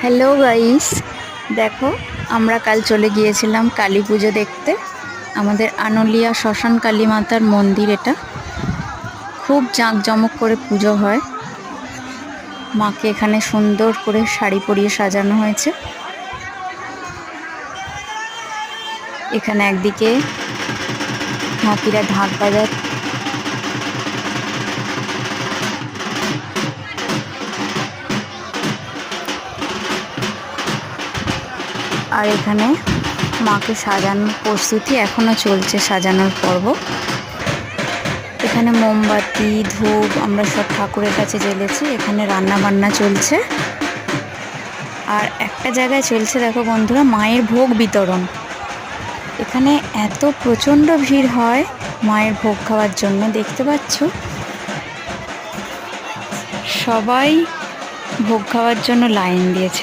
Hello guys, দেখো আমরা কাল চলে গিয়েছিলাম কালী পুজো দেখতে। আমাদের আনুলিয়া শ্মশান কালী মাতার মন্দির এটা। খুব জাঁকজমক করে পুজো হয়। মাকে এখানে সুন্দর করে শাড়ি পরিয়ে সাজানো হয়েছে। এখানে একদিকে হাতিরা ঢাক বাজায়, আর এখানে মাকে সাজানোর প্রস্তুতি এখনো চলছে, সাজানোর পর্ব। এখানে মোমবাতি ধূপ আমরা সব ঠাকুরের কাছে জ্বেলেছি। এখানে রান্না বান্না চলছে, আর একটা জায়গায় চলছে দেখো বন্ধুরা, মায়ের ভোগ বিতরণ। এখানে এত প্রচণ্ড ভিড় হয় মায়ের ভোগ খাওয়ার জন্য, দেখতে পাচ্ছ সবাই ভোগ খাওয়ার জন্য লাইন দিয়েছে।